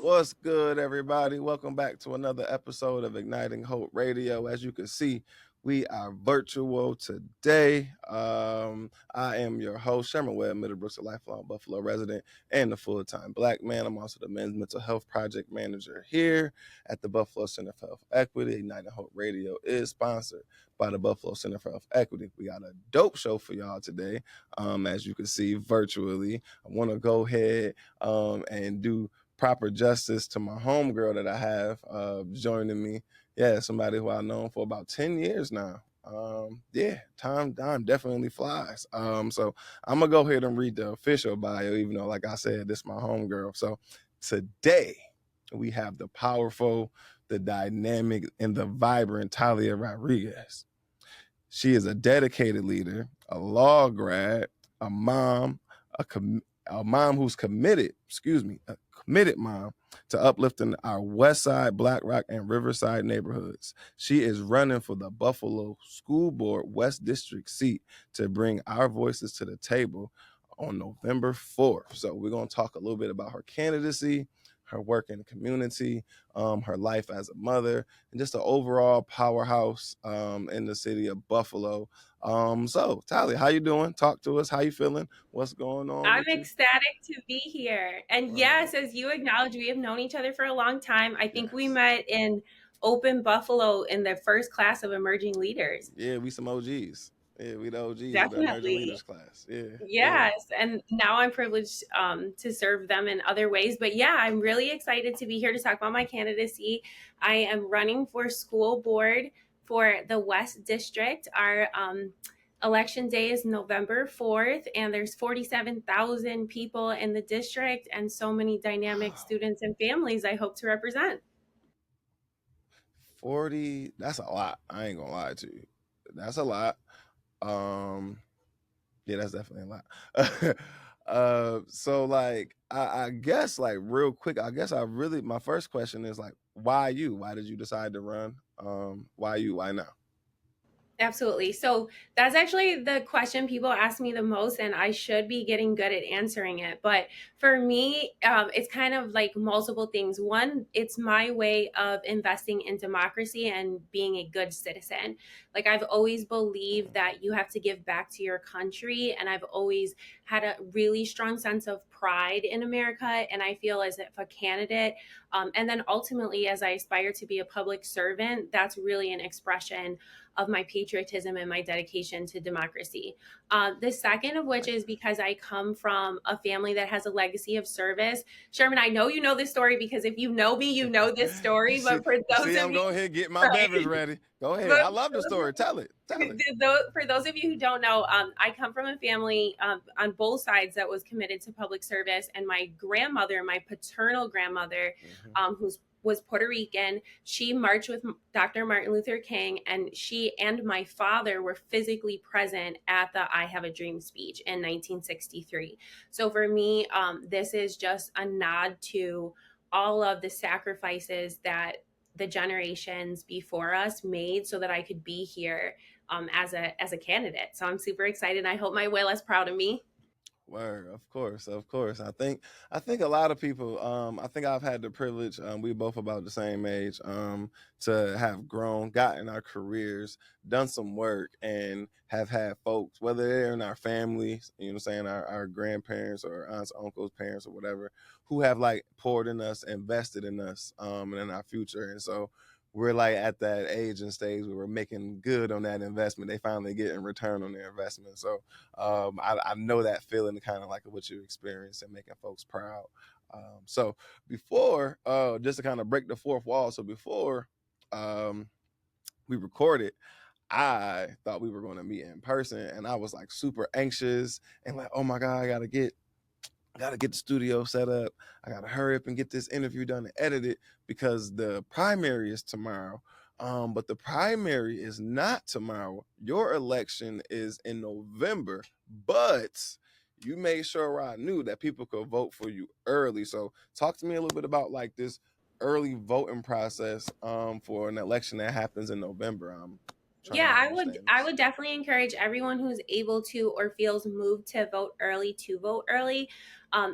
What's good, everybody? Welcome back to another episode of Igniting Hope Radio. As you can see, we are virtual today. I am your host, Sherman Webb Middlebrooks, a lifelong Buffalo resident and a full-time Black man. I'm also the Men's Mental Health Project Manager here at the Buffalo Center for Health Equity. Igniting Hope Radio is sponsored by the Buffalo Center for Health Equity. We got a dope show for y'all today. As you can see virtually, I want to go ahead and do proper justice to my homegirl that I have joining me. Yeah, somebody who I've known for about 10 years now. Time definitely flies. So I'm gonna go ahead and read the official bio, even though, like I said, this is my homegirl. So today we have the powerful, the dynamic, and the vibrant Talia Rodriguez. She is a dedicated leader, a law grad, a mom, a mom who's committed mom to uplifting our West Side, Black Rock, and Riverside neighborhoods. She is running for the Buffalo School Board West District seat to bring our voices to the table on November 4th. So we're going to talk a little bit about her candidacy, her work in the community, her life as a mother, and just an overall powerhouse in the city of Buffalo. So Talia, how you doing? Talk to us. How you feeling? What's going on? I'm ecstatic to be here. And yes, as you acknowledge, we have known each other for a long time. I think we met in Open Buffalo in the first class of emerging leaders. Yeah, we some OGs. Yeah, we the OGs of the emerging Definitely. leaders class. Yeah. Yes. And now I'm privileged to serve them in other ways. But yeah, I'm really excited to be here to talk about my candidacy. I am running for school board for the West District. Our election day is November 4th, and there's 47,000 people in the district and so many dynamic students and families I hope to represent. 40, that's a lot. I ain't gonna lie to you. That's a lot. Yeah, that's definitely a lot. So like I guess like real quick, my first question is like, why you? Why did you decide to run? Why you? Why now? Absolutely. So that's actually the question people ask me the most, and I should be getting good at answering it. But for me, it's kind of like multiple things. One, it's my way of investing in democracy and being a good citizen. Like I've always believed that you have to give back to your country, and I've always had a really strong sense of pride in America. And I feel as if a candidate, and then ultimately as I aspire to be a public servant, that's really an expression of my patriotism and my dedication to democracy. The second of which is because I come from a family that has a legacy of service. Sherman, I know you know this story because if you know me, you know this story. But for those I'm of you, going ahead and get my beverage ready. Go ahead. I love the story. Tell it. For those of you who don't know, I come from a family on both sides that was committed to public service, and my grandmother, my paternal grandmother, was Puerto Rican. She marched with Dr. Martin Luther King, and she and my father were physically present at the I Have a Dream speech in 1963. So for me, this is just a nod to all of the sacrifices that the generations before us made so that I could be here as a candidate. So I'm super excited. I hope my Will is proud of me. Word, of course. I think a lot of people. I think I've had the privilege. We both about the same age. To have grown, gotten our careers, done some work, and have had folks, whether they're in our families, you know, what I'm saying, our grandparents or aunts, uncles, parents, or whatever, who have like poured in us, invested in us, and in our future, and so. We're like at that age and stage where we're making good on that investment. They finally get in return on their investment. So I know that feeling, kind of like what you experience and making folks proud. So before, just to kind of break the fourth wall. So before we recorded, I thought we were going to meet in person, and I was like super anxious and like, oh my God, I gotta get the studio set up. I got to hurry up and get this interview done and edit it because the primary is tomorrow. But the primary is not tomorrow. Your election is in November, but you made sure I knew that people could vote for you early. So talk to me a little bit about like this early voting process for an election that happens in November. Yeah, I would definitely encourage everyone who's able to or feels moved to vote early.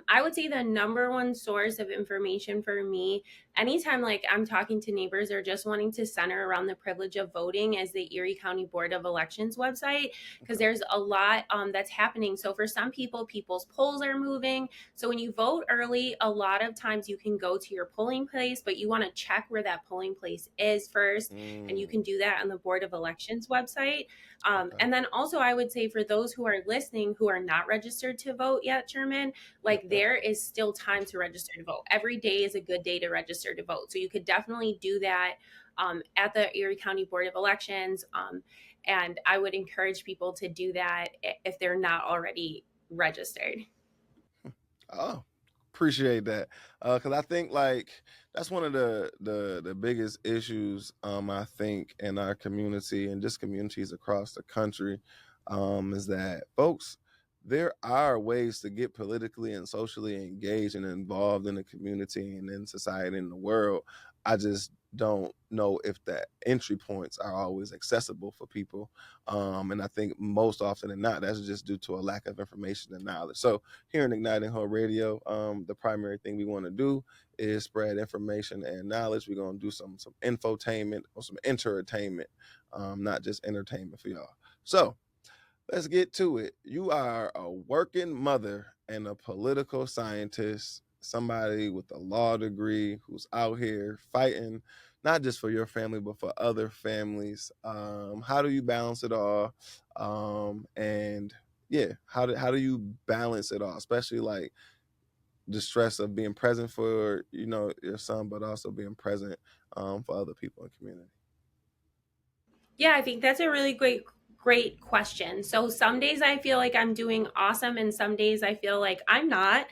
I would say the number one source of information for me, anytime like I'm talking to neighbors or just wanting to center around the privilege of voting, is the Erie County Board of Elections website, because Okay. there's a lot that's happening. So for some people, people's polls are moving. So when you vote early, a lot of times you can go to your polling place, but you want to check where that polling place is first. And you Mm, can do that on the Board of Elections website. okay. And then also, I would say for those who are listening who are not registered to vote yet, Sherman, Yep. like Yep. there is still time to register to vote. Every day is a good day to register to vote. So you could definitely do that at the Erie County Board of Elections. And I would encourage people to do that if they're not already registered. Oh, appreciate that. Because I think like that's one of the biggest issues I think in our community and just communities across the country is that folks, there are ways to get politically and socially engaged and involved in the community and in society and the world. I just don't know if the entry points are always accessible for people. And I think most often than not, that's just due to a lack of information and knowledge. So here in Igniting Hope Radio, the primary thing we want to do is spread information and knowledge. We're gonna do some infotainment or some entertainment, not just entertainment for y'all. So let's get to it. You are a working mother and a political scientist, somebody with a law degree who's out here fighting not just for your family but for other families. How do you balance it all? And yeah, how do you balance it all, especially like the stress of being present for your son, but also being present for other people in the community? Yeah, I think that's a really great question. So some days I feel like I'm doing awesome, and some days I feel like I'm not.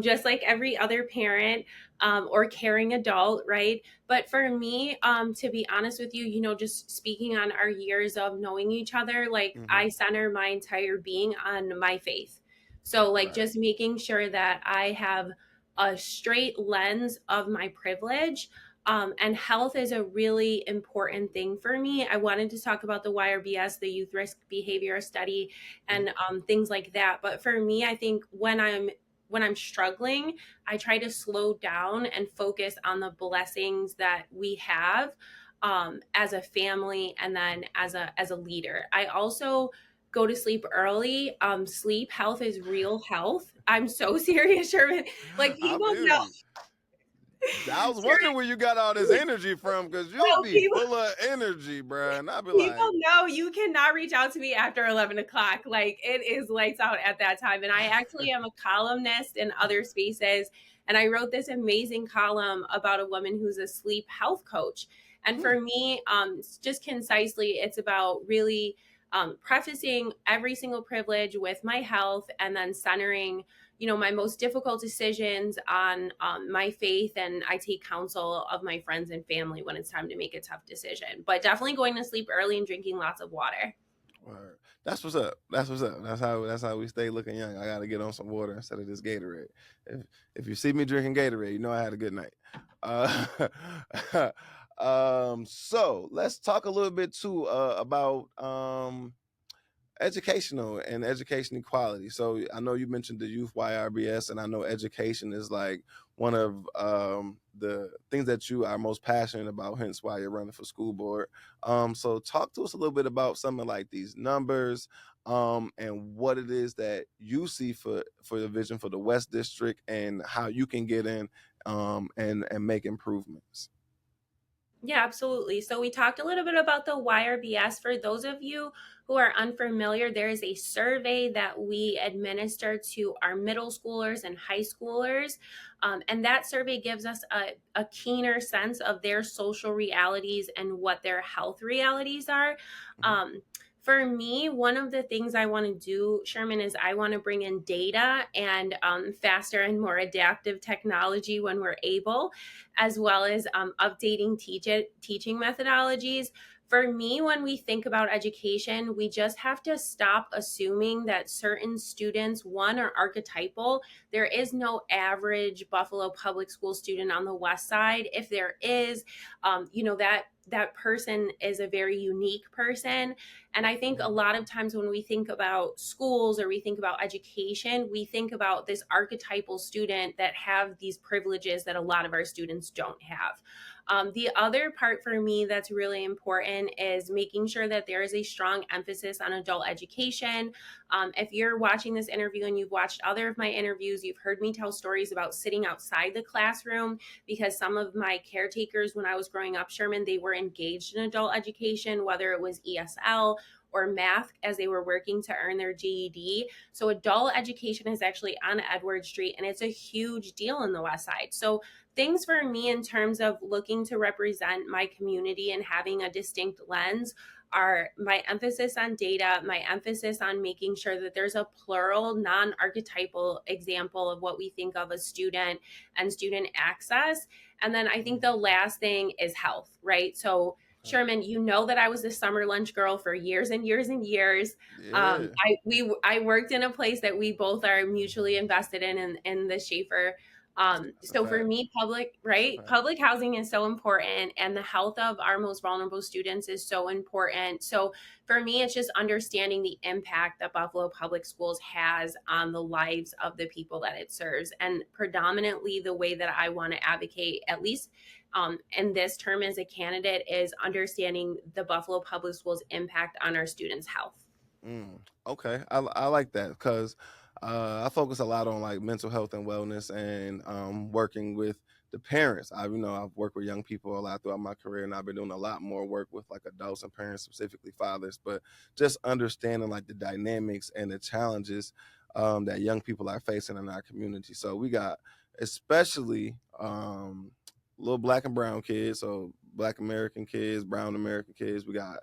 Just like every other parent or caring adult, right? But for me, to be honest with you, just speaking on our years of knowing each other, like Mm-hmm. I center my entire being on my faith. So like Right. just making sure that I have a straight lens of my privilege, and health is a really important thing for me. I wanted to talk about the YRBS, the Youth Risk Behavior Study, Mm-hmm. and things like that. But for me, I think when I'm struggling, I try to slow down and focus on the blessings that we have as a family, and then as a leader. I also go to sleep early. Sleep health is real health. I'm so serious, Sherman. Like I people feel know. you. I was wondering Sherman, where you got all this energy from, because you no, be people full of energy, bruh. And I be people like, know you cannot reach out to me after 11 o'clock. Like it is lights out at that time. And I actually am a columnist in other spaces. And I wrote this amazing column about a woman who's a sleep health coach. And hmm, for me, just concisely, it's about really prefacing every single privilege with my health, and then centering my most difficult decisions on my faith. And I take counsel of my friends and family when it's time to make a tough decision, but definitely going to sleep early and drinking lots of water. word. That's what's up. That's what's up. That's how we stay looking young. I gotta get on some water instead of this Gatorade. If you see me drinking Gatorade, you know I had a good night. Uh, so let's talk a little bit too about educational and education equality. So I know you mentioned the youth YRBS, and I know education is like one of the things that you are most passionate about, hence why you're running for school board. So talk to us a little bit about something like these numbers, and what it is that you see for the vision for the West District, and how you can get in and make improvements. Yeah, absolutely. So we talked a little bit about the YRBS. For those of you who are unfamiliar, there is a survey that we administer to our middle schoolers and high schoolers. And that survey gives us a keener sense of their social realities and what their health realities are. Mhm. Um, for me, one of the things I want to do, Sherman, is I want to bring in data and faster and more adaptive technology when we're able, as well as updating teaching methodologies. For me, when we think about education, we just have to stop assuming that certain students, one, are archetypal. There is no average Buffalo public school student on the West Side. If there is, that that person is a very unique person. And I think a lot of times when we think about schools or we think about education, we think about this archetypal student that have these privileges that a lot of our students don't have. The other part for me that's really important is making sure that there is a strong emphasis on adult education. If you're watching this interview and you've watched other of my interviews, you've heard me tell stories about sitting outside the classroom, because some of my caretakers when I was growing up, Sherman, they were engaged in adult education, whether it was ESL or math as they were working to earn their GED. So adult education is actually on Edward Street, and it's a huge deal in the West Side. So things for me in terms of looking to represent my community and having a distinct lens are my emphasis on data, my emphasis on making sure that there's a plural, non archetypal example of what we think of as student and student access. And then I think the last thing is health, right? So, Sherman, you know that I was the summer lunch girl for years and years and years. Yeah. I worked in a place that we both are mutually invested in the Schaefer. That's a So for fact. me, public, That's a right? fact. Public housing is so important, and the health of our most vulnerable students is so important. So for me, it's just understanding the impact that Buffalo Public Schools has on the lives of the people that it serves. And predominantly, the way that I want to advocate, at least in this term as a candidate, is understanding the Buffalo Public Schools' impact on our students' health. Mm, okay, I like that because I focus a lot on like mental health and wellness and working with the parents. I've worked with young people a lot throughout my career, and I've been doing a lot more work with like adults and parents, specifically fathers. But just understanding like the dynamics and the challenges that young people are facing in our community. So we got especially little black and brown kids, so black American kids, brown American kids. We got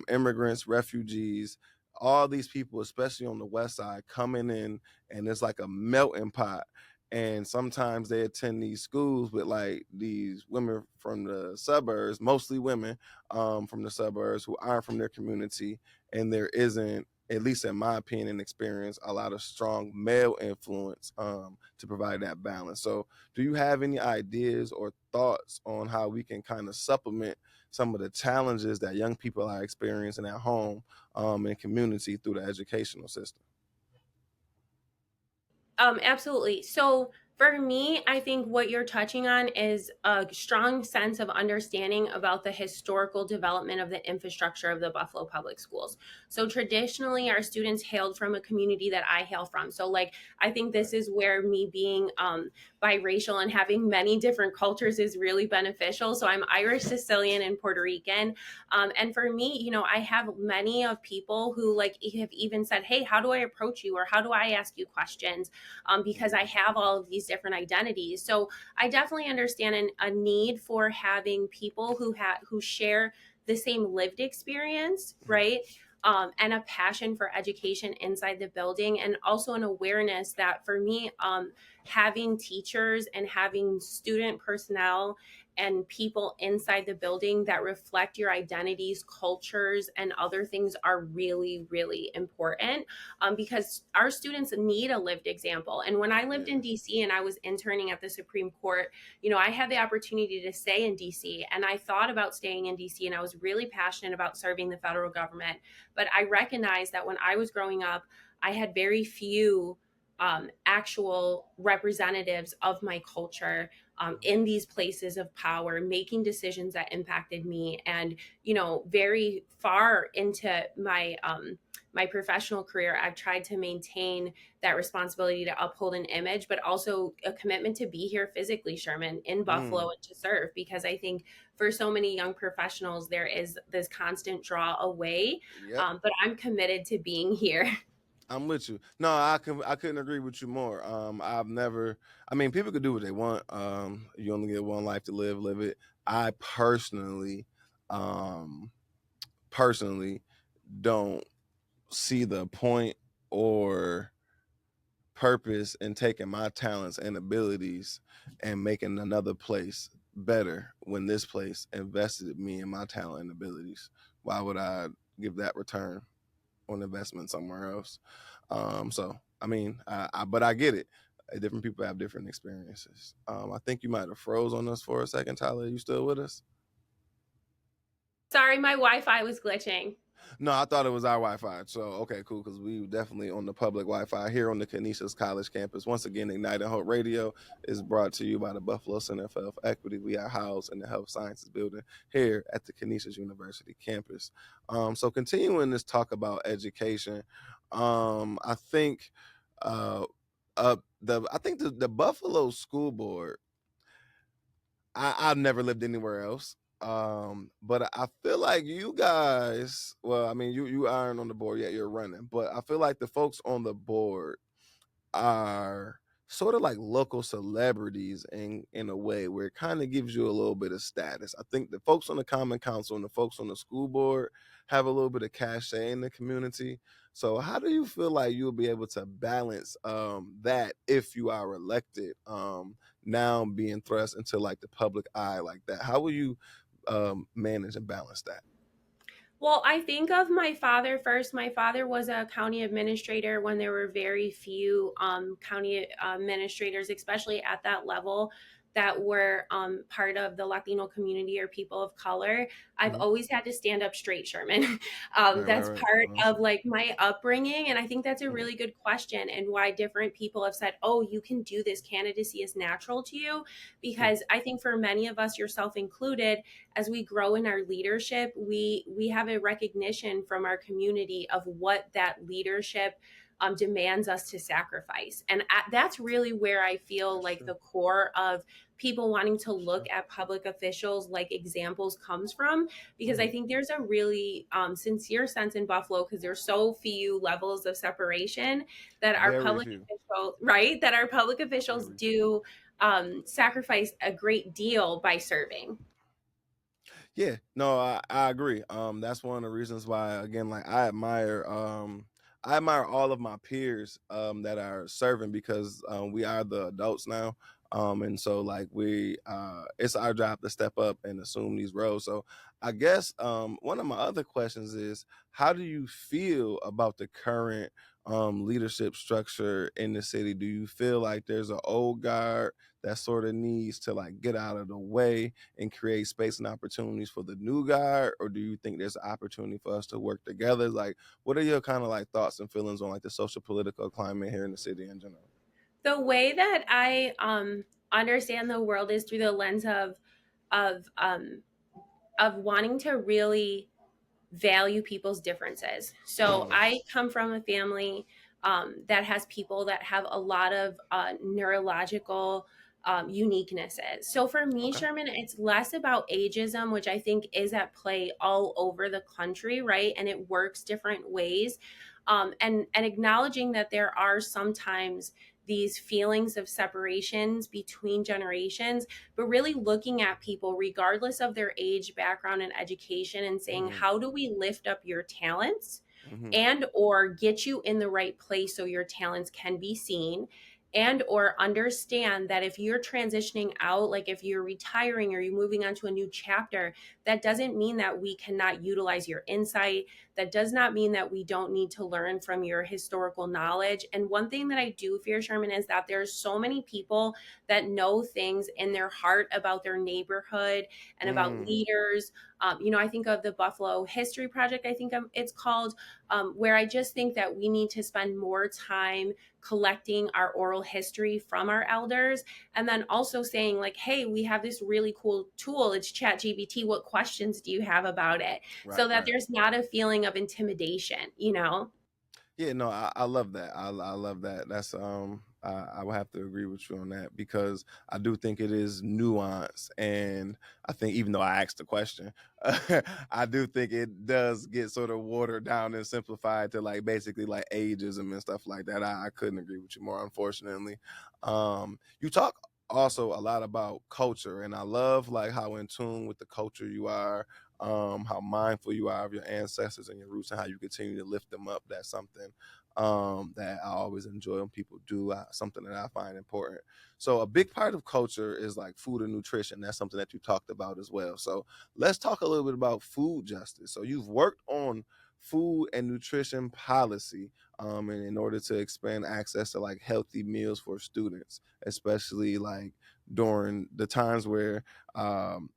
immigrants, refugees, all these people, especially on the west side, coming in, and it's like a melting pot. And sometimes they attend these schools with like these women from the suburbs, mostly women from the suburbs who aren't from their community, and there isn't, at least in my opinion and experience, a lot of strong male influence to provide that balance. So, do you have any ideas or thoughts on how we can kind of supplement some of the challenges that young people are experiencing at home and community through the educational system? Absolutely. So for me, I think what you're touching on is a strong sense of understanding about the historical development of the infrastructure of the Buffalo Public Schools. So traditionally, our students hailed from a community that I hail from. So, like, I think Right. this is where me being biracial and having many different cultures is really beneficial. So I'm Irish, Sicilian, and Puerto Rican. And for me, I have many of people who like have even said, "Hey, how do I approach you?" or "How do I ask you questions?" Because I have all of these different identities. So I definitely understand a need for having people who share the same lived experience, right? And a passion for education inside the building, and also an awareness that for me, having teachers and having student personnel and people inside the building that reflect your identities, cultures, and other things are really, really important, because our students need a lived example. And when I lived in Yeah. DC and I was interning at the Supreme Court, I had the opportunity to stay in DC, and I thought about staying in DC, and I was really passionate about serving the federal government. But I recognized that when I was growing up, I had very few actual representatives of my culture in these places of power, making decisions that impacted me. And very far into my professional career, I've tried to maintain that responsibility to uphold an image, but also a commitment to be here physically, Sherman, in Mm, Buffalo, and to serve, because I think for so many young professionals, there is this constant draw away. yep. But I'm committed to being here. I'm with you. No, I couldn't agree with you more. I've never. I mean, people could do what they want. You only get one life to live. Live it. I um, personally don't see the point or purpose in taking my talents and abilities and making another place better when this place invested me in my talent and abilities. Why would I give that return on investment somewhere else? So I mean, but I get it. Different people have different experiences. I think you might have froze on us for a second, Tyler. You still with us? Sorry, my Wi-Fi was glitching. No, I thought it was our Wi-Fi. So okay, cool, because we were definitely on the public Wi-Fi here on the Canisius College campus. Once again, Igniting Hope Radio is brought to you by the Buffalo Center for Health Equity. We are housed in the Health Sciences building here at the Canisius University campus. So continuing this talk about education, I think the Buffalo School Board. I've never lived anywhere else. But I feel like you guys, well, I mean, you aren't on the board yet, you're running, but I feel like the folks on the board are sort of like local celebrities in a way where it kind of gives you a little bit of status. I think the folks on the Common Council and the folks on the school board have a little bit of cachet in the community. So how do you feel like you'll be able to balance that if you are elected, now being thrust into like the public eye like that? How will you manage and balance that? Well, I think of my father first. My father was a county administrator when there were very few county administrators, especially at that level, that were part of the Latino community or people of color. I've Mhm. always had to stand up straight, Sherman. Right, right, That's right. part of Awesome. like my upbringing. And I think that's a Mhm. really good question, and why different people have said, oh, you can do this. Candidacy is natural to you. Mhm. Because I think for many of us, yourself included, as we grow in our leadership, we have a recognition from our community of what that leadership demands us to sacrifice. And that's really where I feel That's like true. the core of people wanting to That's look true. at public officials like examples comes from, because I Mhm. think there's a really sincere sense in Buffalo, because there's so few levels of separation, that our Very public few. officials, right, that our public officials Very do sacrifice a great deal by serving. Yeah, no, I agree. That's one of the reasons why, again, like I admire all of my peers that are serving because we are the adults now. And so like it's our job to step up and assume these roles. So I guess one of my other questions is how do you feel about the current leadership structure in the city? Do you feel like there's an old guard that sort of needs to like get out of the way and create space and opportunities for the new guy, or do you think there's an opportunity for us to work together? Like, what are your kind of like thoughts and feelings on like the social political climate here in the city in general? The way that I understand the world is through the lens of of wanting to really value people's differences. So Mm, I come from a family that has people that have a lot of neurological uniquenesses. So for me, okay. Sherman, it's less about ageism, which I think is at play all over the country, right? And it works different ways. And acknowledging that there are sometimes these feelings of separations between generations, but really looking at people regardless of their age, background, and education, and saying, Hmm. how do we lift up your talents Hmm. and or get you in the right place so your talents can be seen, and or understand that if you're transitioning out, like if you're retiring or you're moving on to a new chapter, that doesn't mean that we cannot utilize your insight. That does not mean that we don't need to learn from your historical knowledge. And one thing that I do fear, Sherman, is that there's so many people that know things in their heart about their neighborhood and about Mm, leaders. I think of the Buffalo History Project, I think it's called, where I just think that we need to spend more time collecting our oral history from our elders, and then also saying like, hey, we have this really cool tool, it's ChatGPT, what questions do you have about it, right, so that right. there's not a feeling of intimidation. Yeah, no, I love that. I love that. That's I would have to agree with you on that because I do think it is nuance, and I think even though I asked the question, I do think it does get sort of watered down and simplified to like basically like ageism and stuff like that. I couldn't agree with you more, unfortunately. You talk also a lot about culture, and I love like how in tune with the culture you are, how mindful you are of your ancestors and your roots and how you continue to lift them up. That's something that I always enjoy when people do, something that I find important. So a big part of culture is like food and nutrition. That's something that you talked about as well. So let's talk a little bit about food justice. So you've worked on food and nutrition policy. and in order to expand access to like healthy meals for students, especially like during the times where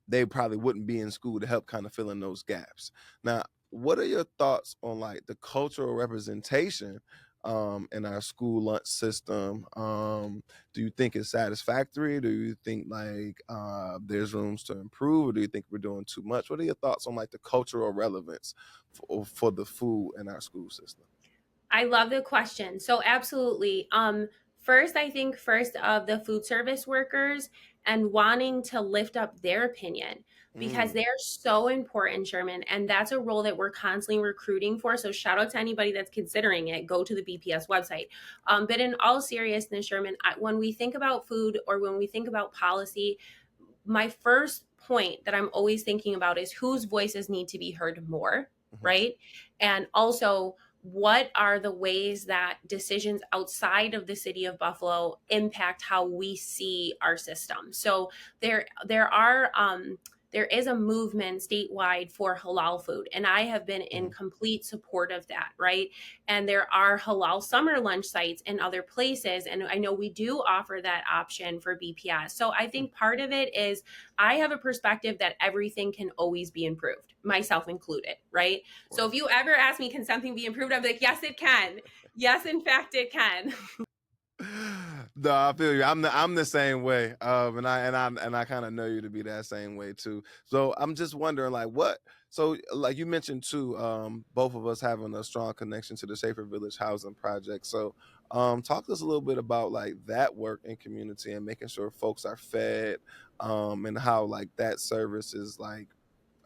they probably wouldn't be in school, to help kind of fill in those gaps. Now, what are your thoughts on like the cultural representation in our school lunch system? Do you think it's satisfactory? Do you think like there's rooms to improve, or do you think we're doing too much? What are your thoughts on like the cultural relevance for the food in our school system? I love the question. So absolutely. First, I think first of the food service workers and wanting to lift up their opinion because Mm, they're so important, Sherman. And that's a role that we're constantly recruiting for. So shout out to anybody that's considering it. Go to the BPS website. But in all seriousness, Sherman, when we think about food or when we think about policy, my first point that I'm always thinking about is whose voices need to be heard more, mhm, right? And also, what are the ways that decisions outside of the city of Buffalo impact how we see our system? So there is a movement statewide for halal food, and I have been in mhm, complete support of that, right? And there are halal summer lunch sites in other places, and I know we do offer that option for BPS. So I mm, think part of it is I have a perspective that everything can always be improved, myself included, right? So right. if you ever ask me, can something be improved? I'm like, yes, it can. Yes, in fact, it can. No, I feel you. I'm the same way. And I kind of know you to be that same way too. So I'm just wondering, like, what? So, like you mentioned too, both of us having a strong connection to the Safer Village Housing Project. So, talk to us a little bit about like that work in community and making sure folks are fed, and how like that service is like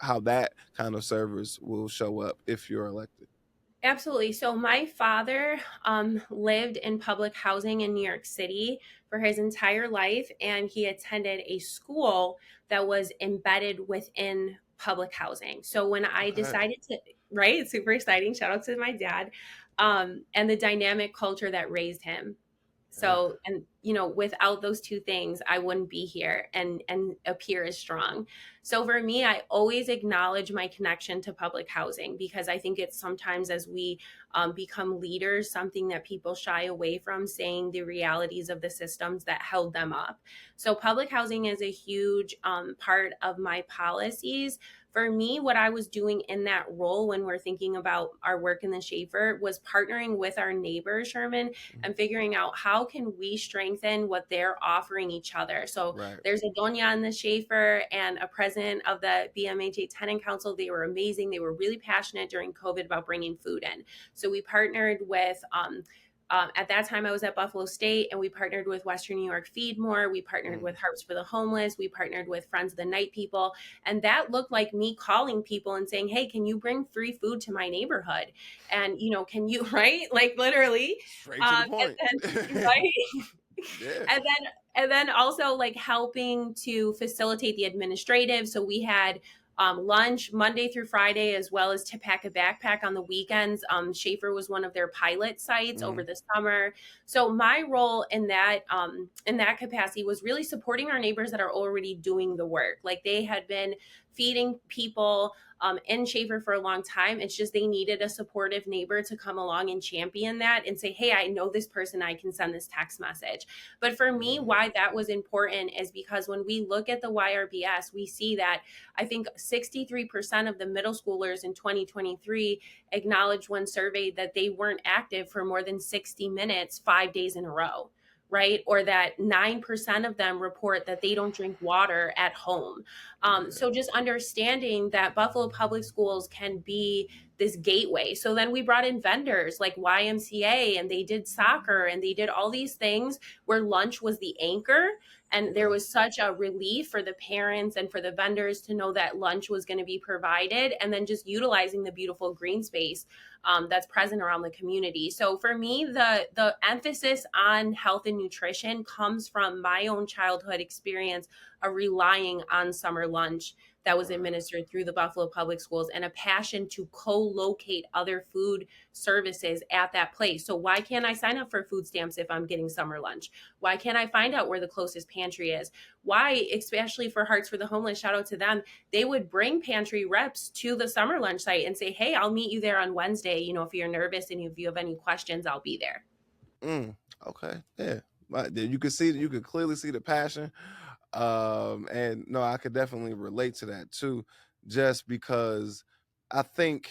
how that kind of service will show up if you're elected. Absolutely. So my father lived in public housing in New York City for his entire life, and he attended a school that was embedded within public housing. So when I Okay. decided to, right, it's super exciting. Shout out to my dad, and the dynamic culture that raised him. Yeah. So, and without those two things, I wouldn't be here and appear as strong. So for me, I always acknowledge my connection to public housing because I think it's sometimes as we become leaders, something that people shy away from saying the realities of the systems that held them up. So public housing is a huge part of my policies. For me, what I was doing in that role when we're thinking about our work in the Schaefer was partnering with our neighbors, Sherman, Mhm. and figuring out how can we strengthen what they're offering each other. So Right. there's a Doña in the Schaefer and a president of the BMHA Tenant Council. They were amazing. They were really passionate during COVID about bringing food in. So we partnered with at that time, I was at Buffalo State, and we partnered with Western New York Feed More. We partnered Mm, with Hearts for the Homeless. We partnered with Friends of the Night People. And that looked like me calling people and saying, hey, can you bring free food to my neighborhood? And, can you, right? Like literally. straight to the And point. then, right? Yeah. And then also like helping to facilitate the administrative. So we had lunch Monday through Friday, as well as to pack a backpack on the weekends. Schaefer was one of their pilot sites over Mhm. the summer. So my role in that capacity was really supporting our neighbors that are already doing the work. Like they had been feeding people in Schaefer for a long time. It's just they needed a supportive neighbor to come along and champion that and say, hey, I know this person, I can send this text message. But for me, Mm, why that was important is because when we look at the YRBS, we see that I think 63% of the middle schoolers in 2023 acknowledged when surveyed that they weren't active for more than 60 minutes, 5 days in a row. Right. Or that 9% of them report that they don't drink water at home. yeah. So just understanding that Buffalo Public Schools can be this gateway. So then we brought in vendors like YMCA, and they did soccer and they did all these things where lunch was the anchor. And there Okay. was such a relief for the parents and for the vendors to know that lunch was going to be provided, and then just utilizing the beautiful green space that's present around the community. So for me, the emphasis on health and nutrition comes from my own childhood experience of relying on summer lunch that was Right. administered through the Buffalo Public Schools, and a passion to co-locate other food services at that place. So why can't I sign up for food stamps if I'm getting summer lunch? Why can't I find out where the closest pantry is? Why, especially for Hearts for the Homeless, shout out to them, they would bring pantry reps to the summer lunch site and say, hey, I'll meet you there on Wednesday. If you're nervous and if you have any questions, I'll be there. Mm, okay. Yeah. But you could clearly see the passion. And no, I could definitely relate to that too, just because I think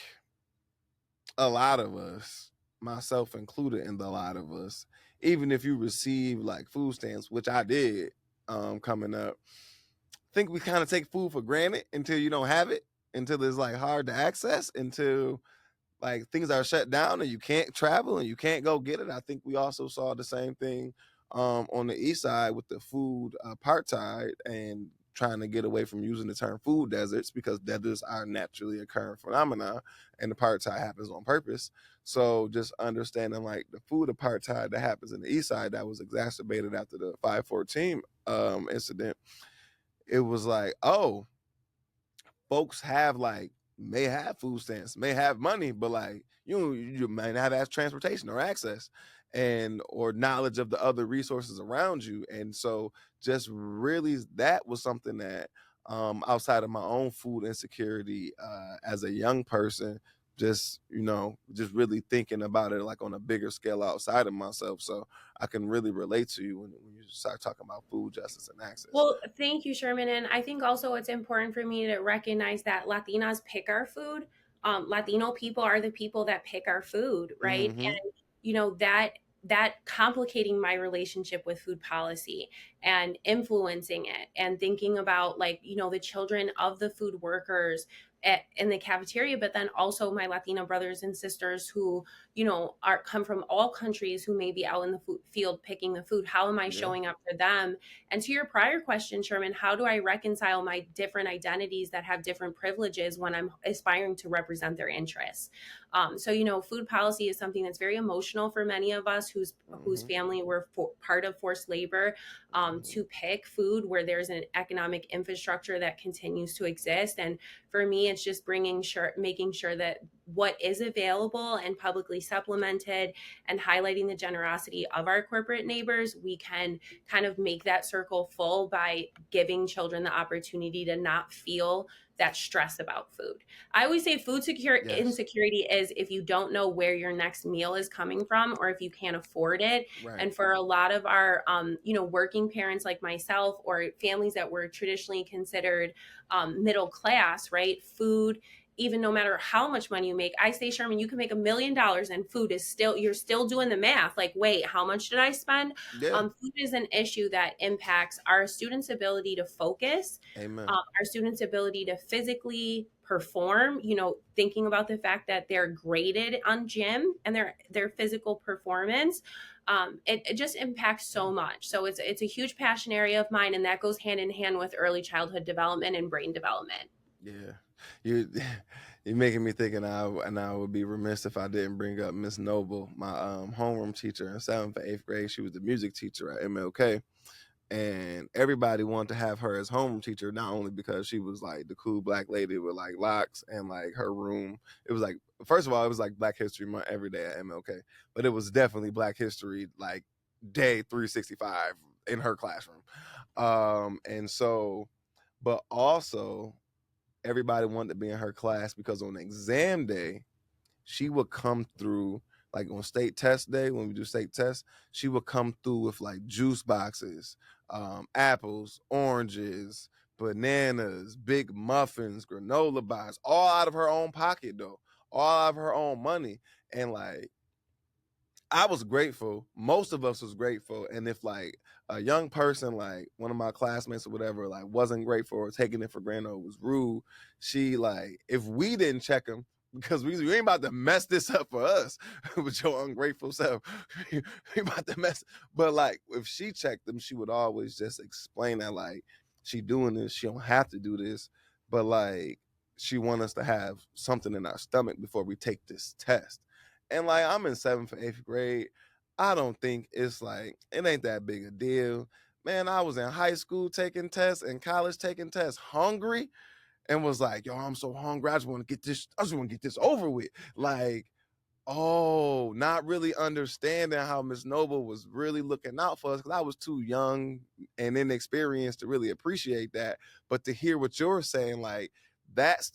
a lot of us, myself included in the lot of us, even if you receive like food stamps, which I did coming up, think we kind of take food for granted until you don't have it, until it's like hard to access, until like things are shut down and you can't travel and you can't go get it. I think we also saw the same thing on the east side with the food apartheid and trying to get away from using the term food deserts because deserts are naturally occurring phenomena and apartheid happens on purpose. So just understanding like the food apartheid that happens in the east side that was exacerbated after the 514 incident, it was like, oh, folks have like may have food stamps, may have money, but like you might not have transportation or access and or knowledge of the other resources around you. And so just really that was something that outside of my own food insecurity as a young person, just really thinking about it like on a bigger scale outside of myself. So I can really relate to you when you start talking about food justice and access. Well, thank you, Sherman. And I think also it's important for me to recognize that Latinas pick our food. Latino people are the people that pick our food, right? Mm-hmm. And that complicating my relationship with food policy and influencing it and thinking about like the children of the food workers in the cafeteria, but then also my Latino brothers and sisters who are come from all countries who may be out in the field picking the food. How am I Yeah. showing up for them? And to your prior question, Sherman, how do I reconcile my different identities that have different privileges when I'm aspiring to represent their interests? So food policy is something that's very emotional for many of us whose Mm-hmm. family were part of forced labor, Mm-hmm. to pick food where there's an economic infrastructure that continues to exist. And for me, it's just making sure that what is available and publicly supplemented and highlighting the generosity of our corporate neighbors, we can kind of make that circle full by giving children the opportunity to not feel that stress about food. I always say Yes. insecurity is if you don't know where your next meal is coming from or if you can't afford it. Right. And for a lot of our working parents like myself or families that were traditionally considered middle class, right? Food, even no matter how much money you make, I say, Sherman, you can make $1 million and food is still, you're still doing the math. Like, wait, how much did I spend? Yeah. Food is an issue that impacts our students' ability to focus, Amen. our students' ability to physically perform. Thinking about the fact that they're graded on gym and their physical performance, it just impacts so much. So it's a huge passion area of mine, and that goes hand in hand with early childhood development and brain development. Yeah. You you're making me think and I would be remiss if I didn't bring up Miss Noble, my homeroom teacher in 7th and 8th grade. She was the music teacher at MLK. And everybody wanted to have her as homeroom teacher, not only because she was like the cool black lady with like locks and like her room. It was like first of all, it was like Black History Month every day at MLK, but it was definitely Black History like day 365 in her classroom. And so, but also everybody wanted to be in her class because on exam day, she would come through like on state test day when we do state tests, she would come through with like juice boxes, apples, oranges, bananas, big muffins, granola bars, all out of her own pocket though, all out of her own money. And like I was grateful. Most of us was grateful. And if like a young person, like one of my classmates or whatever, like wasn't grateful or taking it for granted or was rude, she like if we didn't check them because we ain't about to mess this up for us with your ungrateful self. We about to mess. But like if she checked them, she would always just explain that like she doing this, she don't have to do this, but like she want us to have something in our stomach before we take this test. And like I'm in 7th or 8th grade. I don't think it's like it ain't that big a deal. Man, I was in high school taking tests and college taking tests hungry. and was like, yo, I'm so hungry. I just want to get this, I just want to get this over with. Like, oh, not really understanding how Miss Noble was really looking out for us, because I was too young and inexperienced to really appreciate that. But to hear what you're saying, like, that's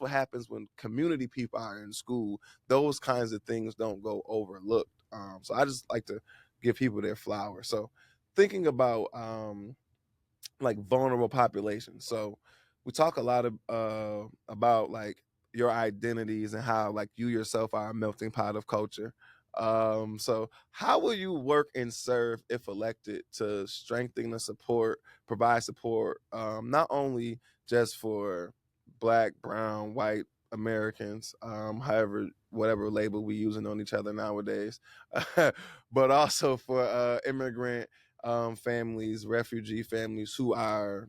what happens when community people are in school. Those kinds of things don't go overlooked. So I just like to give people their flowers. So thinking about like vulnerable populations. So we talk a lot of about like your identities and how like you yourself are a melting pot of culture. So how will you work and serve if elected to strengthen the support, provide support, not only just for Black, brown, white Americans, however, whatever label we using on each other nowadays, but also for immigrant families, refugee families, who are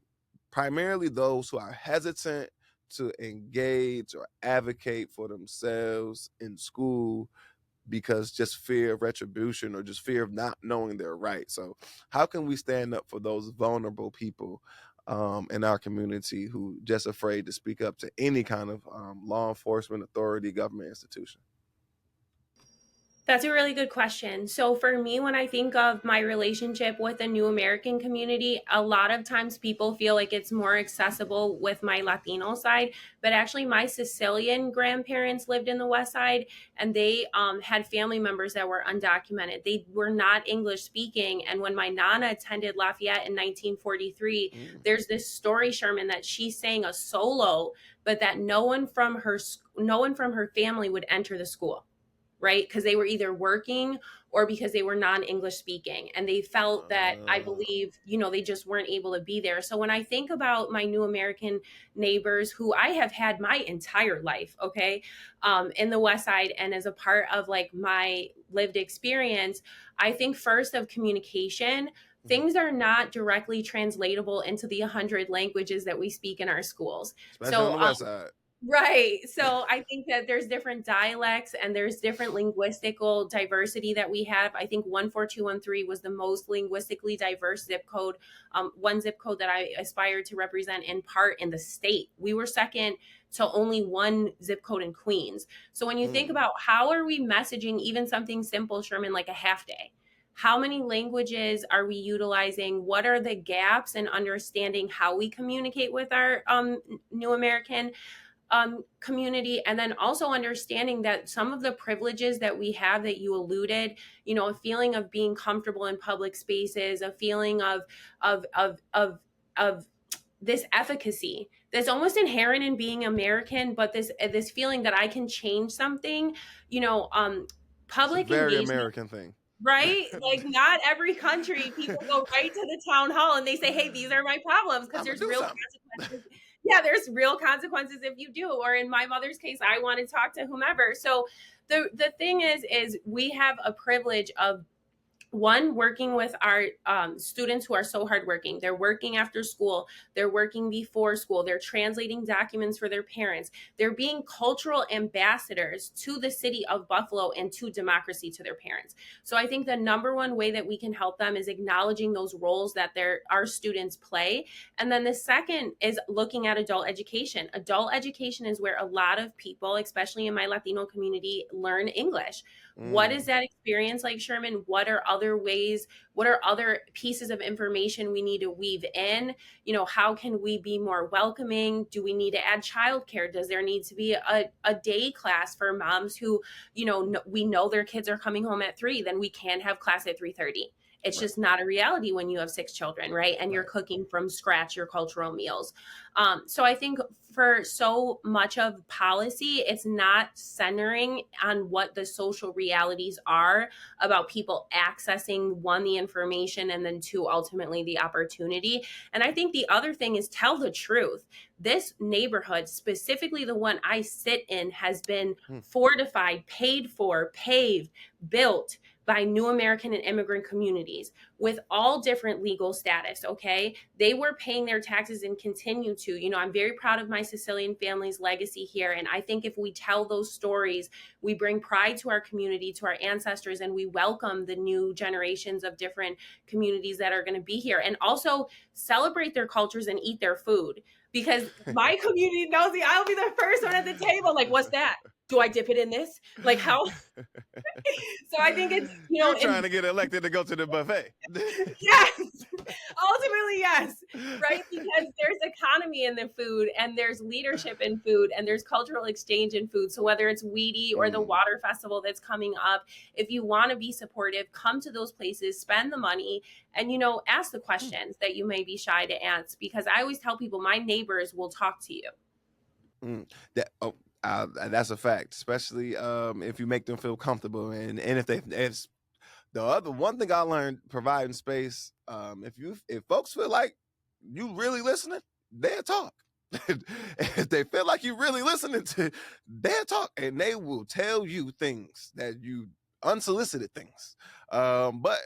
primarily those who are hesitant to engage or advocate for themselves in school because just fear of retribution or just fear of not knowing their rights. So, how can we stand up for those vulnerable people in our community who just afraid to speak up to any kind of law enforcement authority, government institution? That's a really good question. So, for me, when I think of my relationship with the New American community, a lot of times people feel like it's more accessible with my Latino side. But actually, my Sicilian grandparents lived in the West Side, and they had family members that were undocumented. They were not English speaking. And when my Nana attended Lafayette in 1943, there's this story, Sherman, that she sang a solo, but that no one from her family would enter the school, right? Because they were either working or because they were non-English speaking. And they felt that, I believe, they just weren't able to be there. So when I think about my New American neighbors who I have had my entire life, okay, in the West Side, and as a part of like my lived experience, I think first of communication. Things are not directly translatable into the 100 languages that we speak in our schools. Especially on So the West Side. right. So I think that there's different dialects and there's different linguistical diversity that we have. I think 14213 was the most linguistically diverse zip code, one zip code that I aspired to represent in part in the state. We were second to only one zip code in Queens. So when you think about how are we messaging even something simple, Sherman, like a half day? How many languages are we utilizing? What are the gaps in understanding how we communicate with our New American community, and then also understanding that some of the privileges that we have that you alluded, a feeling of being comfortable in public spaces, a feeling of this efficacy that's almost inherent in being American, but this feeling that I can change something, It's a public very engagement. American thing. Right? Like, not every country people go right to the town hall and they say, hey, these are my problems, because I'm gonna there's do real something. consequences. Yeah, there's real consequences if you do. Or in my mother's case, I want to talk to whomever. So the thing is we have a privilege of one, working with our students who are so hardworking. They're working after school, they're working before school, they're translating documents for their parents, they're being cultural ambassadors to the city of Buffalo and to democracy to their parents. So I think the number one way that we can help them is acknowledging those roles that our students play. And then the second is looking at adult education. Adult education is where a lot of people, especially in my Latino community, learn English. What is that experience like, Sherman? What are other ways? What are other pieces of information we need to weave in? How can we be more welcoming? Do we need to add childcare? Does there need to be a day class for moms who, we know their kids are coming home at 3, then we can have class at 3:30. It's Right. just not a reality when you have 6 children, right? And you're Right. cooking from scratch your cultural meals. So I think for so much of policy, it's not centering on what the social realities are about people accessing, one, the information, and then two, ultimately the opportunity. And I think the other thing is tell the truth. This neighborhood, specifically the one I sit in, has been fortified, paid for, paved, built by New American and immigrant communities. with all different legal status. Okay, they were paying their taxes and continue to. I'm very proud of my Sicilian family's legacy here, and I think if we tell those stories, we bring pride to our community, to our ancestors, and we welcome the new generations of different communities that are going to be here, and also celebrate their cultures and eat their food, because my community knows me. I'll be the first one at the table. Like, what's that? Do I dip it in this? Like, how? So I think it's, You're trying to get elected to go to the buffet. yes, ultimately, yes, right? Because there's economy in the food, and there's leadership in food, and there's cultural exchange in food. So whether it's Weedy or the Water Festival that's coming up, if you want to be supportive, come to those places, spend the money, and, ask the questions that you may be shy to ask. Because I always tell people, my neighbors will talk to you. That's a fact, especially if you make them feel comfortable, and if the other one thing I learned providing space, if folks feel like you really listening, they'll talk. If they feel like you really listening to, they'll talk, and they will tell you things that you unsolicited things. But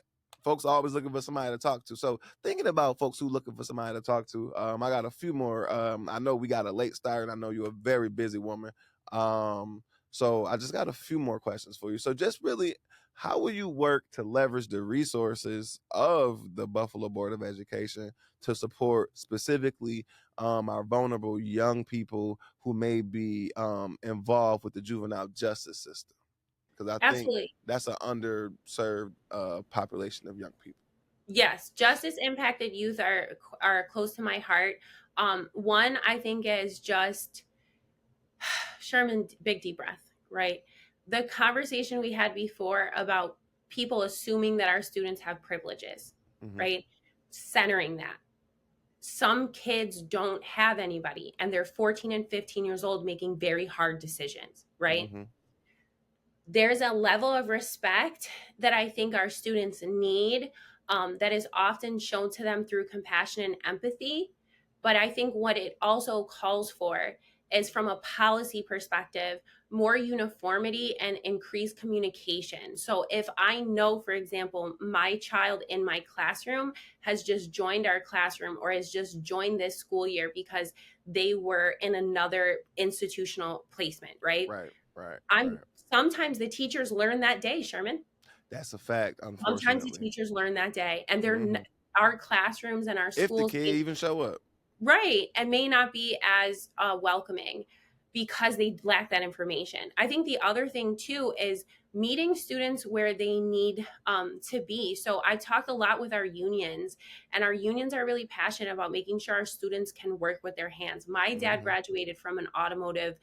folks are always looking for somebody to talk to. So thinking about folks who looking for somebody to talk to, I got a few more. I know we got a late start, and I know you're a very busy woman. So I just got a few more questions for you. So just really, how will you work to leverage the resources of the Buffalo Board of Education to support specifically our vulnerable young people who may be involved with the juvenile justice system? Because I think Absolutely. that's an underserved population of young people. Yes, justice impacted youth are close to my heart. One, I think, is just Sherman, big deep breath, right? The conversation we had before about people assuming that our students have privileges, right? Centering that. Some kids don't have anybody, and they're 14 and 15 years old making very hard decisions, right? There's a level of respect that I think our students need, that is often shown to them through compassion and empathy. But I think what it also calls for is, from a policy perspective, more uniformity and increased communication. So if I know, for example, my child in my classroom has just joined our classroom or has just joined this school year because they were in another institutional placement, right? Right. Sometimes the teachers learn that day, Sherman. That's a fact, unfortunately. Sometimes the teachers learn that day, and our classrooms and our schools, if the kid even show up, right, and may not be as welcoming because they lack that information. I think the other thing too is meeting students where they need to be. So I talked a lot with our unions, and our unions are really passionate about making sure our students can work with their hands. My dad graduated from an automotive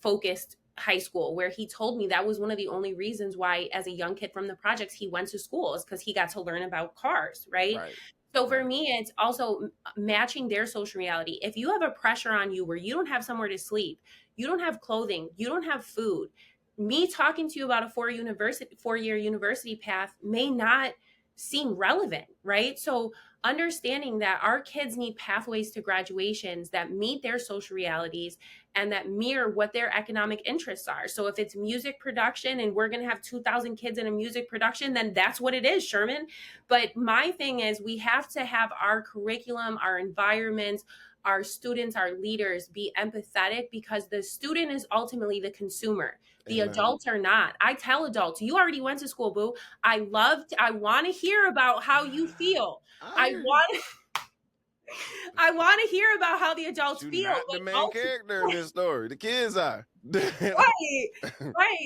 focused high school, where he told me that was one of the only reasons why, as a young kid from the projects, he went to school, is because he got to learn about cars, right? So for me, it's also matching their social reality. If you have a pressure on you where you don't have somewhere to sleep, you don't have clothing, you don't have food, me talking to you about a four-year university path may not seem relevant, right? So understanding that our kids need pathways to graduations that meet their social realities and that mirror what their economic interests are. So if it's music production and we're going to have 2,000 kids in a music production, then that's what it is, Sherman. But my thing is, we have to have our curriculum, our environments, our students, our leaders be empathetic, because the student is ultimately the consumer. The adults are not. I tell adults, you already went to school, boo. I want to hear about how you feel. I want to hear about how the adults feel. Not the main character in this story. The kids are. Right.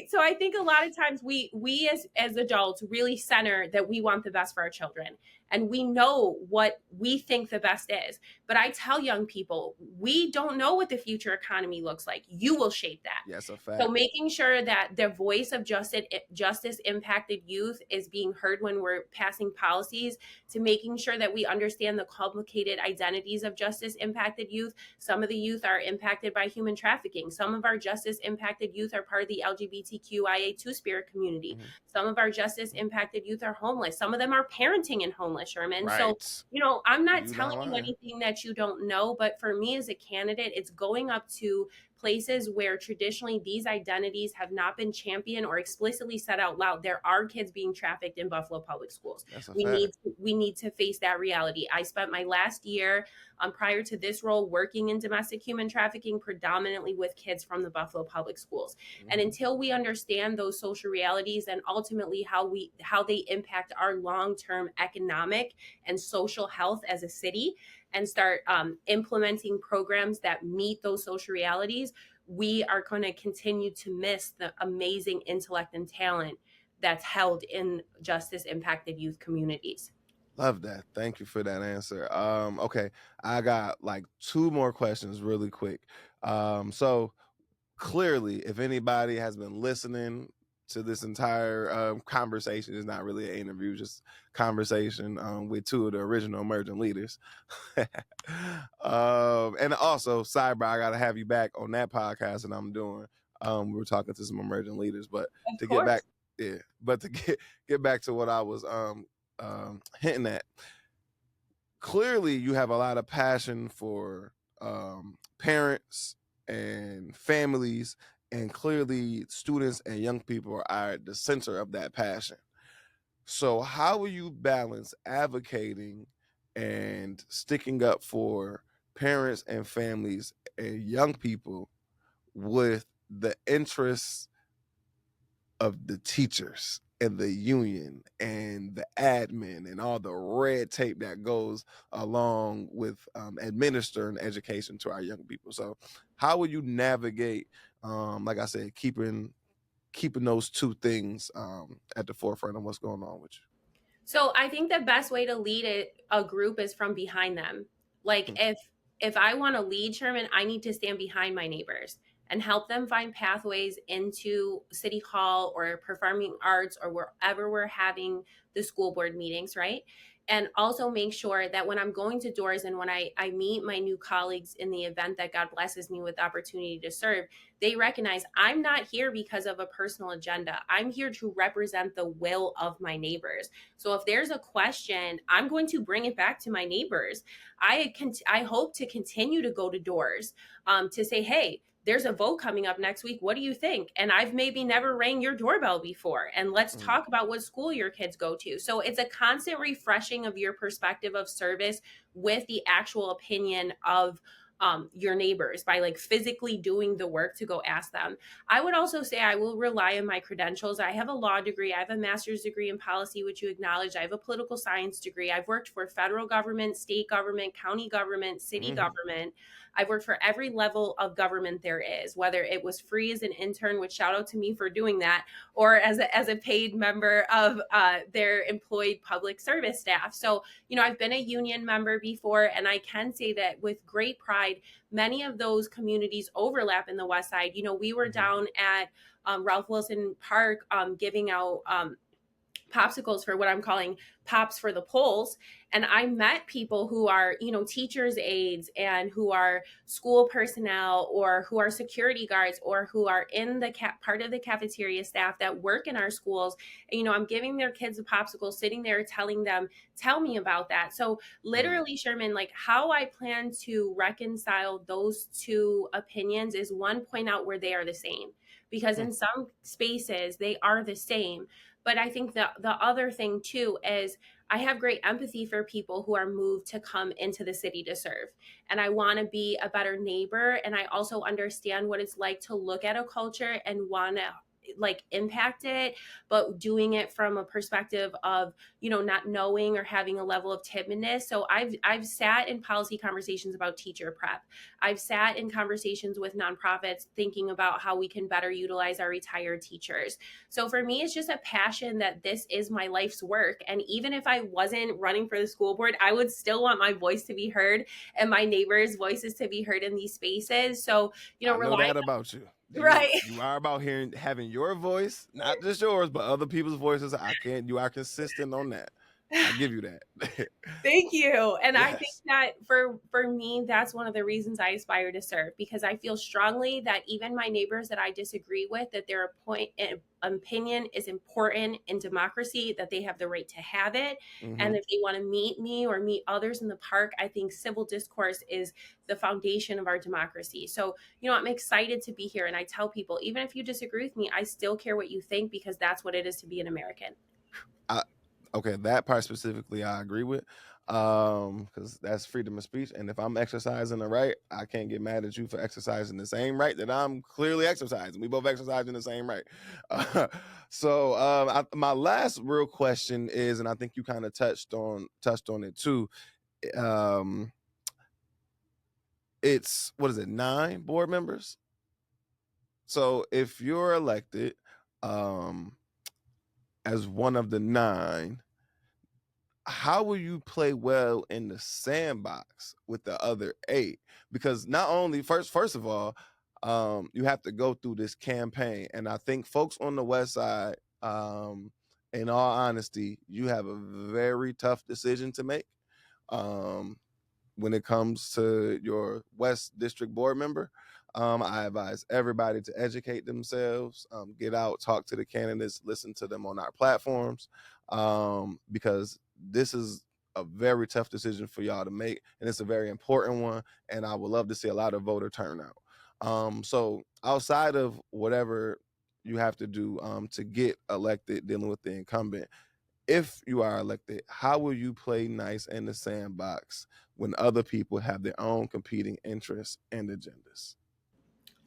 So I think a lot of times we as adults really center that we want the best for our children, and we know what we think the best is. But I tell young people, we don't know what the future economy looks like. You will shape that. Yes, a fact. So making sure that the voice of justice impacted youth is being heard when we're passing policies, to making sure that we understand the complicated identities of justice impacted youth. Some of the youth are impacted by human trafficking. Some of our justice impacted youth are part of the LGBTQIA two-spirit community. Some of our justice impacted youth are homeless. Some of them are parenting in homeless, Sherman. Right. So, I'm not telling you anything that you don't know, but for me as a candidate, it's going up to places where traditionally these identities have not been championed or explicitly said out loud, there are kids being trafficked in Buffalo public schools. That's a we fact. need we need to face that reality. I spent my last year, prior to this role, working in domestic human trafficking, predominantly with kids from the Buffalo public schools. And until we understand those social realities and ultimately how they impact our long-term economic and social health as a city, and start implementing programs that meet those social realities, we are going to continue to miss the amazing intellect and talent that's held in justice impacted youth communities. Love that. Thank you for that answer. Okay, I got like two more questions really quick. So clearly, if anybody has been listening to this entire conversation, it's not really an interview, just conversation with two of the original emerging leaders. And also, sidebar, I got to have you back on that podcast that I'm doing. We were talking to some emerging leaders, but Of to get course. back, yeah, but to get back to what I was hinting at, clearly you have a lot of passion for parents and families, and clearly students and young people are at the center of that passion. So how will you balance advocating and sticking up for parents and families and young people with the interests of the teachers and the union and the admin and all the red tape that goes along with administering education to our young people? So how will you navigate, like I said, keeping those two things at the forefront of what's going on with you? So I think the best way to lead a group is from behind them. Like if I want to lead, Sherman, I need to stand behind my neighbors and help them find pathways into city hall or performing arts or wherever we're having the school board meetings, right? And also make sure that when I'm going to doors and when I meet my new colleagues in the event that God blesses me with the opportunity to serve, they recognize I'm not here because of a personal agenda. I'm here to represent the will of my neighbors. So if there's a question, I'm going to bring it back to my neighbors. I hope to continue to go to doors to say, hey, there's a vote coming up next week. What do you think? And I've maybe never rang your doorbell before. And let's talk about what school your kids go to. So it's a constant refreshing of your perspective of service with the actual opinion of your neighbors by like physically doing the work to go ask them. I would also say I will rely on my credentials. I have a law degree. I have a master's degree in policy, which you acknowledge. I have a political science degree. I've worked for federal government, state government, county government, city government. I've worked for every level of government there is, whether it was free as an intern, which shout out to me for doing that, or as a paid member of their employed public service staff. So, I've been a union member before, and I can say that with great pride, many of those communities overlap in the West Side. We were down at Ralph Wilson Park giving out popsicles for what I'm calling pops for the polls. And I met people who are, teachers' aides and who are school personnel or who are security guards or who are in the part of the cafeteria staff that work in our schools. And, I'm giving their kids a popsicle, sitting there telling them, tell me about that. So literally, Sherman, like how I plan to reconcile those two opinions is one, point out where they are the same, because in some spaces they are the same. But I think the other thing too is I have great empathy for people who are moved to come into the city to serve. And I want to be a better neighbor. And I also understand what it's like to look at a culture and want to like impact it, but doing it from a perspective of, not knowing or having a level of timidness. So I've sat in policy conversations about teacher prep. I've sat in conversations with nonprofits thinking about how we can better utilize our retired teachers. So for me, it's just a passion that this is my life's work. And even if I wasn't running for the school board, I would still want my voice to be heard and my neighbors' voices to be heard in these spaces. So, I know that about you. Right. You are about having your voice, not just yours, but other people's voices. You are consistent on that. I give you that. Thank you. And I think Yes. that for me, that's one of the reasons I aspire to serve, because I feel strongly that even my neighbors that I disagree with, that their opinion is important in democracy, that they have the right to have it. Mm-hmm. And if they want to meet me or meet others in the park, I think civil discourse is the foundation of our democracy. So, I'm excited to be here. And I tell people, even if you disagree with me, I still care what you think, because that's what it is to be an American. Okay, that part specifically I agree with, because that's freedom of speech, and if I'm exercising the right, I can't get mad at you for exercising the same right that I'm clearly exercising. We both exercising the same right. My last real question is, and I think you kind of touched on it too. um it's, what is it, 9 board members? So if you're elected um as one of the 9, how will you play well in the sandbox with the other 8? Because not only, first of all, you have to go through this campaign, and I think folks on the west side, in all honesty, you have a very tough decision to make. um, when it comes to your West District board member. I advise everybody to educate themselves, get out, talk to the candidates, listen to them on our platforms, because this is a very tough decision for y'all to make, and it's a very important one. And I would love to see a lot of voter turnout. So outside of whatever you have to do to get elected, dealing with the incumbent, if you are elected, how will you play nice in the sandbox when other people have their own competing interests and agendas?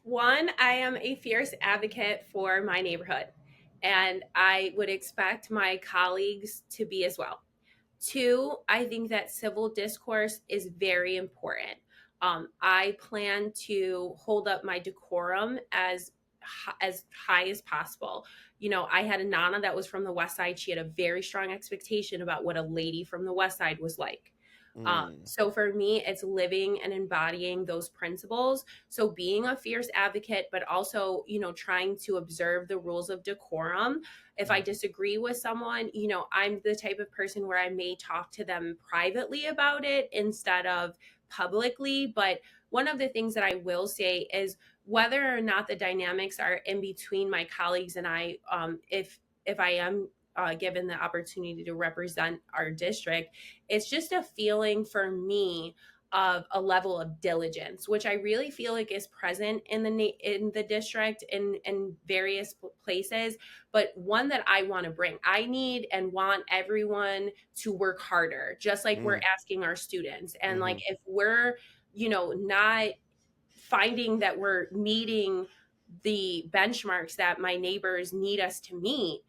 One, I am a fierce advocate for my neighborhood, and I would expect my colleagues to be as well. Two, I think that civil discourse is very important. I plan to hold up my decorum as high as possible. I had a nana that was from the West Side. She had a very strong expectation about what a lady from the West Side was like. Mm, So for me, it's living and embodying those principles. So being a fierce advocate, but also, trying to observe the rules of decorum. If I mm, disagree with someone, I'm the type of person where I may talk to them privately about it instead of publicly. But one of the things that I will say is whether or not the dynamics are in between my colleagues and I, if I am given the opportunity to represent our district, it's just a feeling for me of a level of diligence, which I really feel like is present in the district in various places, but one that I want to bring. I need and want everyone to work harder, just like we're mm, asking our students. And like mm-hmm, if we're, not finding that we're meeting the benchmarks that my neighbors need us to meet,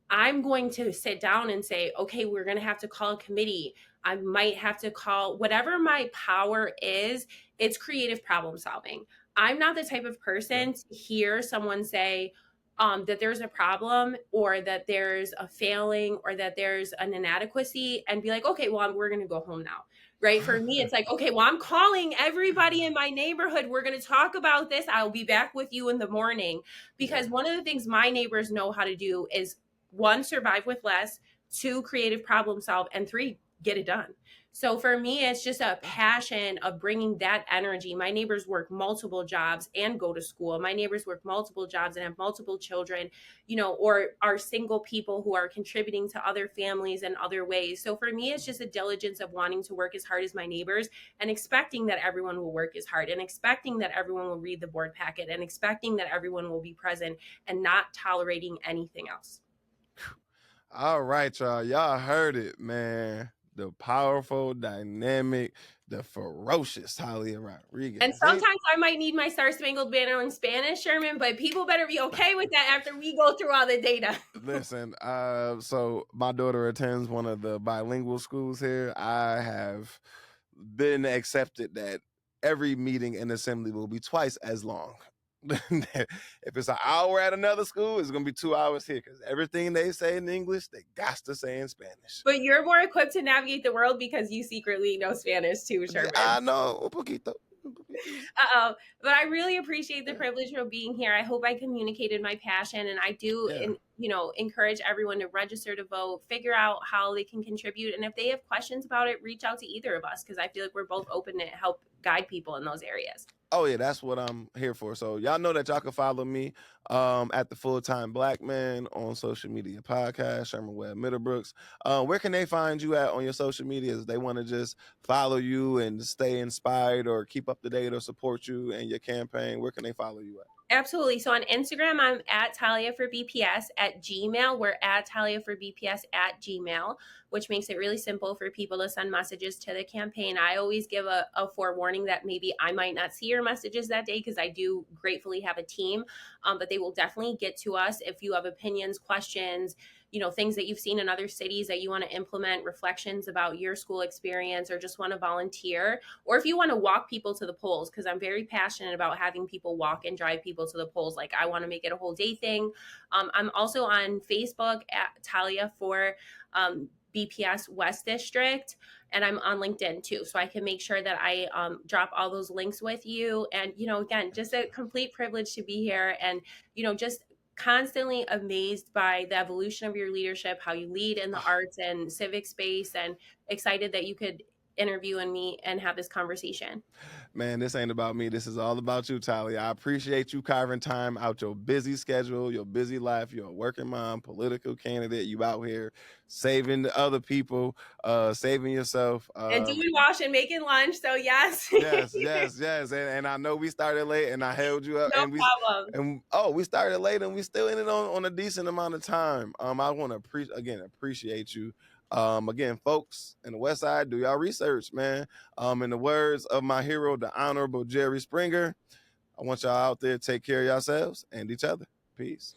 I'm going to sit down and say, okay, we're going to have to call a committee. I might have to call whatever my power is. It's creative problem solving. I'm not the type of yeah. person to hear someone say that there's a problem or that there's a failing or that there's an inadequacy and be like, okay, well, we're going to go home now. Right. For me, it's like, okay, well, I'm calling everybody in my neighborhood. We're going to talk about this. I'll be back with you in the morning. Yeah. Because one of the things my neighbors know how to do is one, survive with less, two, creative problem solve, and three, get it done. So for me, it's just a passion of bringing that energy. My neighbors work multiple jobs and go to school. My neighbors work multiple jobs and have multiple children, or are single people who are contributing to other families in other ways. So for me, it's just a diligence of wanting to work as hard as my neighbors and expecting that everyone will work as hard and expecting that everyone will read the board packet and expecting that everyone will be present and not tolerating anything else. All right, y'all. Y'all heard it, man. The powerful, dynamic, the ferocious Talia And Rodriguez. sometimes I might need my Star Spangled Banner in Spanish, Sherman, but people better be okay with that after we go through all the data. Listen, so my daughter attends one of the bilingual schools here. I have been accepted that every meeting in assembly will be twice as long. If it's an hour at another school, it's gonna be 2 hours here because everything they say in English, they got to say in Spanish. But you're more equipped to navigate the world because you secretly know Spanish too, Sherman. I know un poquito. But I really appreciate the privilege of being here. I hope I communicated my passion, and I do, Yeah. encourage everyone to register to vote, figure out how they can contribute, and if they have questions about it, reach out to either of us because I feel like we're both open to help guide people in those areas. Oh yeah, that's what I'm here for. So y'all know that y'all can follow me at the Full Time Black Man on social media podcast, Sherman Webb Middlebrooks. Where can they find you at on your social medias? They want to just follow you and stay inspired or keep up to date or support you and your campaign. Where can they follow you at? Absolutely. So on Instagram, I'm at Talia for BPS. At Gmail, we're at Talia for BPS at Gmail, which makes it really simple for people to send messages to the campaign. I always give a forewarning that maybe I might not see your messages that day because I do gratefully have a team, but they will definitely get to us if you have opinions, questions, things that you've seen in other cities that you want to implement, reflections about your school experience, or just want to volunteer, or if you want to walk people to the polls, because I'm very passionate about having people walk and drive people to the polls. Like, I want to make it a whole day thing. I'm also on Facebook at Talia for BPS West District, and I'm on LinkedIn too, so I can make sure that I drop all those links with you. And again, just a complete privilege to be here, and just constantly amazed by the evolution of your leadership, how you lead in the arts and civic space, and excited that you could interview and meet and have this conversation. Man, this ain't about me. This is all about you, Talia. I appreciate you carving time out your busy schedule, your busy life. You're a working mom, political candidate. You out here saving the other people, saving yourself. And doing wash and making lunch. So yes. Yes, yes, yes. And I know we started late and I held you up No problem. we started late and we still ended on a decent amount of time. I want to appreciate you. Again, folks in the West Side, do y'all research, man. In the words of my hero, the Honorable Jerry Springer, I want y'all out there to take care of yourselves and each other. Peace.